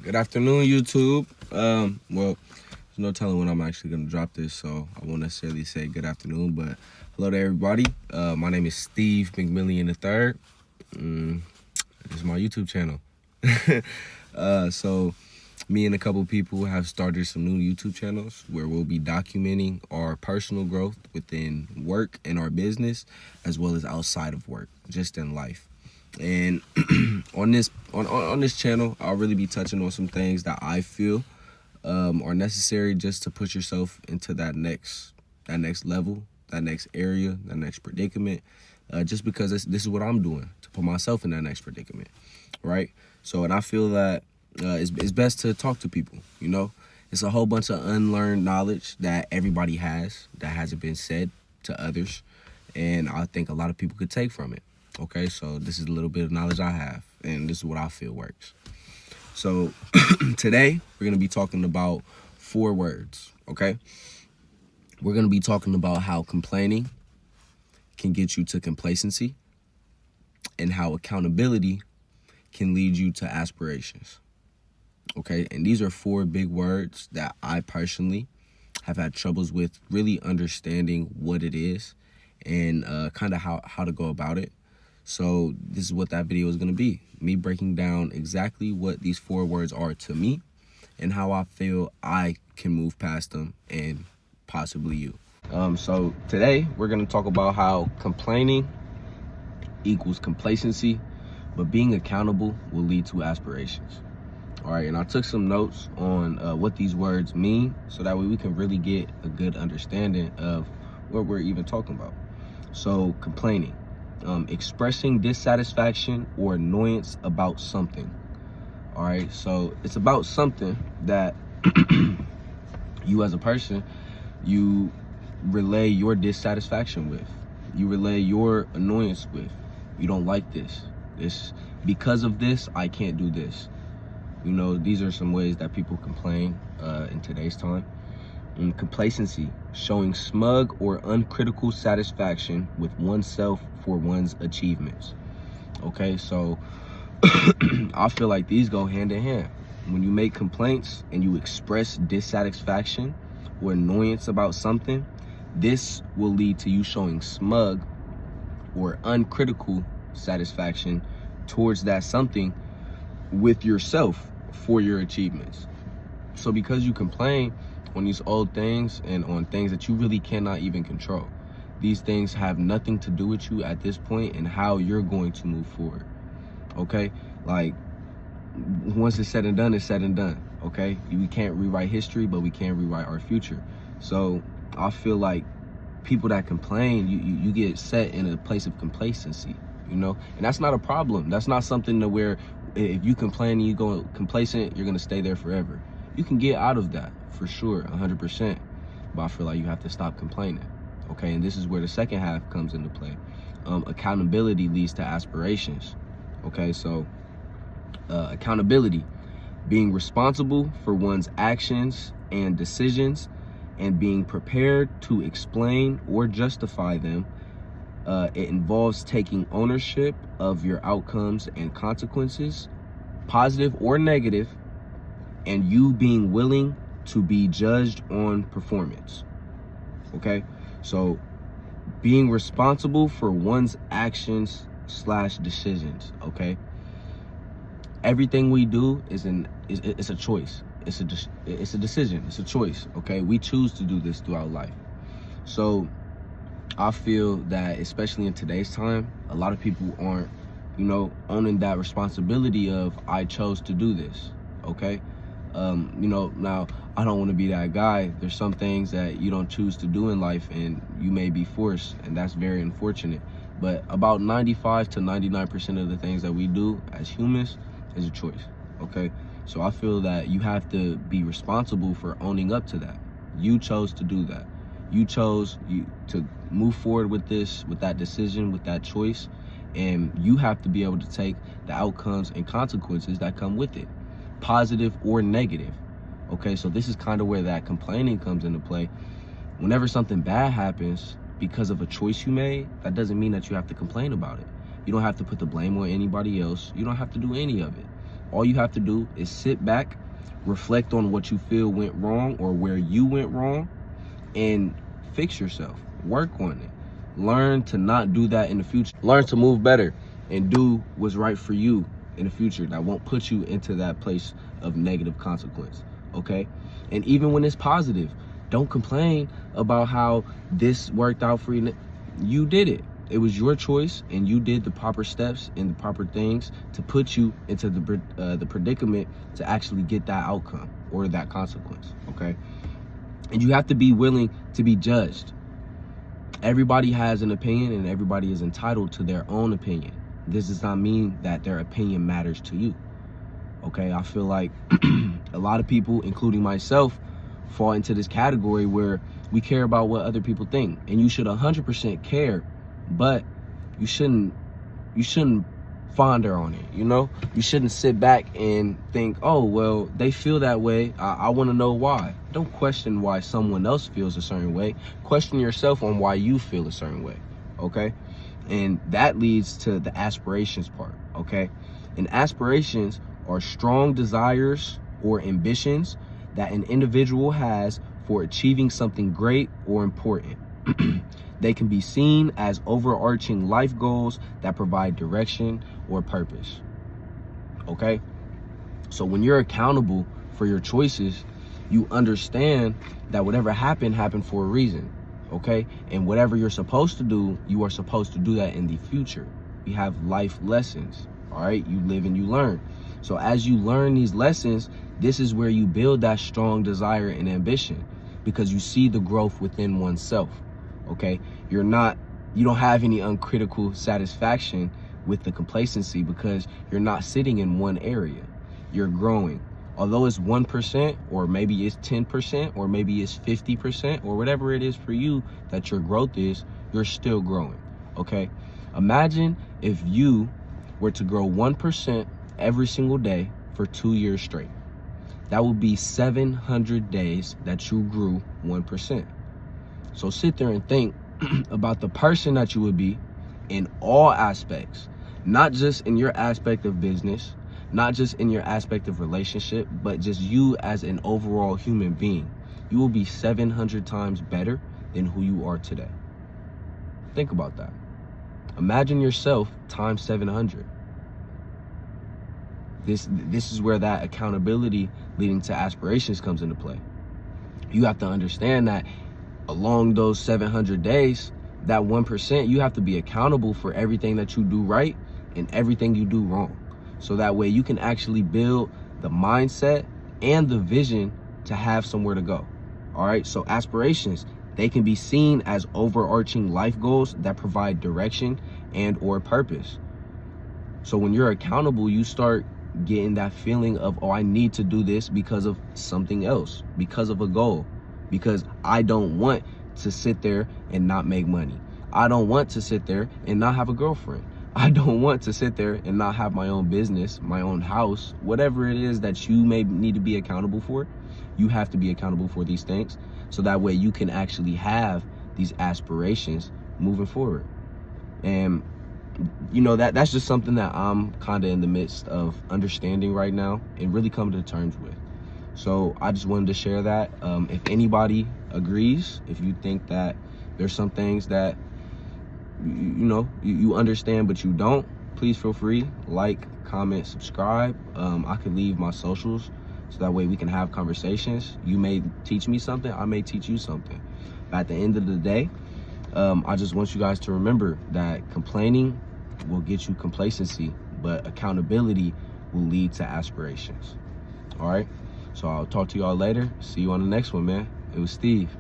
Good afternoon, YouTube. Well, there's no telling when I'm actually going to drop this, so I won't necessarily say good afternoon, but hello to everybody. My name is Steve McMillian III. This is my YouTube channel. So me and a couple people have started some new YouTube channels where we'll be documenting our personal growth within work and our business, as well as outside of work, just in life. And on this channel, I'll really be touching on some things that I feel are necessary just to push yourself into that next level, that next area, that next predicament. Just because this is what I'm doing to put myself in that next predicament, right? So, and I feel that it's best to talk to people. You know, it's a whole bunch of unlearned knowledge that everybody has that hasn't been said to others, and I think a lot of people could take from it. Okay, so this is a little bit of knowledge I have, and this is what I feel works. So today we're going to be talking about 4 words, okay? We're going to be talking about how complaining can get you to complacency and how accountability can lead you to aspirations, okay? And these are 4 big words that I personally have had troubles with really understanding what it is and kind of how to go about it. So this is what that video is going to be. Me breaking down exactly what these 4 words are to me and how I feel I can move past them and possibly you. So today we're going to talk about how complaining equals complacency, but being accountable will lead to aspirations. All right, and I took some notes on what these words mean so that way we can really get a good understanding of what we're even talking about. So complaining. Expressing dissatisfaction or annoyance about something. All right, so it's about something that you as a person, you relay your dissatisfaction with. You relay your annoyance with. You don't like this. Because of this, I can't do this. You know, these are some ways that people complain in today's time. And complacency, showing smug or uncritical satisfaction with oneself for one's achievements. Okay, so I feel like these go hand in hand. When you make complaints and you express dissatisfaction or annoyance about something, this will lead to you showing smug or uncritical satisfaction towards that something with yourself for your achievements. So because you complain on these old things and on things that you really cannot even control, these things have nothing to do with you at this point and how you're going to move forward. Okay, like once it's said and done, it's said and done. Okay, we can't rewrite history, but we can rewrite our future. So I feel like people that complain, you get set in a place of complacency, you know, and that's not a problem. That's not something to where if you complain and you go complacent, you're gonna stay there forever. You can get out of that for sure, 100%. But I feel like you have to stop complaining. Okay, and this is where the second half comes into play. Accountability leads to aspirations. Okay, so accountability, being responsible for one's actions and decisions and being prepared to explain or justify them. It involves taking ownership of your outcomes and consequences, positive or negative, and you being willing to be judged on performance. Okay, so being responsible for one's actions / decisions. Okay, everything we do is a choice. It's a decision. It's a choice. Okay, we choose to do this throughout life. So I feel that especially in today's time, a lot of people aren't, you know, owning that responsibility of I chose to do this. Okay. You know, now I don't want to be that guy. There's some things that you don't choose to do in life and you may be forced, and that's very unfortunate. But about 95 to 99% of the things that we do as humans is a choice. Okay, so I feel that you have to be responsible for owning up to that. You chose to do that. You chose to move forward with this, with that decision, with that choice, and you have to be able to take the outcomes and consequences that come with it, positive or negative. Okay, so this is kind of where that complaining comes into play. Whenever something bad happens because of a choice you made, that doesn't mean that you have to complain about it. You don't have to put the blame on anybody else. You don't have to do any of it. All you have to do is sit back, reflect on what you feel went wrong or where you went wrong, and fix yourself. Work on it. Learn to not do that in the future. Learn to move better and do what's right for you in the future that won't put you into that place of negative consequence, okay? And even when it's positive, don't complain about how this worked out for you. You did it. It was your choice, and you did the proper steps and the proper things to put you into the predicament to actually get that outcome or that consequence, okay? And you have to be willing to be judged. Everybody has an opinion, and everybody is entitled to their own opinion. This does not mean that their opinion matters to you, okay? I feel like a lot of people, including myself, fall into this category where we care about what other people think. And you should 100% care, but you shouldn't ponder on it, you know? You shouldn't sit back and think, oh, well, they feel that way. I want to know why. Don't question why someone else feels a certain way. Question yourself on why you feel a certain way, okay? And that leads to the aspirations part, okay? And aspirations are strong desires or ambitions that an individual has for achieving something great or important. They can be seen as overarching life goals that provide direction or purpose, okay? So when you're accountable for your choices, you understand that whatever happened for a reason, okay? And whatever you're supposed to do, you are supposed to do that in the future. You have life lessons, all right? You live and you learn. So as you learn these lessons, this is where you build that strong desire and ambition, because you see the growth within oneself, okay? You don't have any uncritical satisfaction with the complacency because you're not sitting in one area. You're growing. Although it's 1%, or maybe it's 10%, or maybe it's 50%, or whatever it is for you that your growth is, you're still growing, okay? Imagine if you were to grow 1% every single day for 2 years straight. That would be 700 days that you grew 1%. So sit there and think about the person that you would be in all aspects, not just in your aspect of business, not just in your aspect of relationship, but just you as an overall human being. You will be 700 times better than who you are today. Think about that. Imagine yourself times 700. This is where that accountability leading to aspirations comes into play. You have to understand that along those 700 days, that 1%, you have to be accountable for everything that you do right and everything you do wrong. So that way you can actually build the mindset and the vision to have somewhere to go. All right, so aspirations, they can be seen as overarching life goals that provide direction and or purpose. So when you're accountable, you start getting that feeling of, oh, I need to do this because of something else, because of a goal, because I don't want to sit there and not make money. I don't want to sit there and not have a girlfriend. I don't want to sit there and not have my own business, my own house, whatever it is that you may need to be accountable for. You have to be accountable for these things, so that way you can actually have these aspirations moving forward. And you know, that's just something that I'm kind of in the midst of understanding right now and really coming to terms with. So I just wanted to share that. If anybody agrees, if you think that there's some things that you understand but you don't, please feel free, like, comment, subscribe. I could leave my socials so that way we can have conversations. You may teach me something, I may teach you something. But at the end of the day, I just want you guys to remember that complaining will get you complacency, but accountability will lead to aspirations. All right, so I'll talk to y'all later. See you on the next one, man. It was Steve.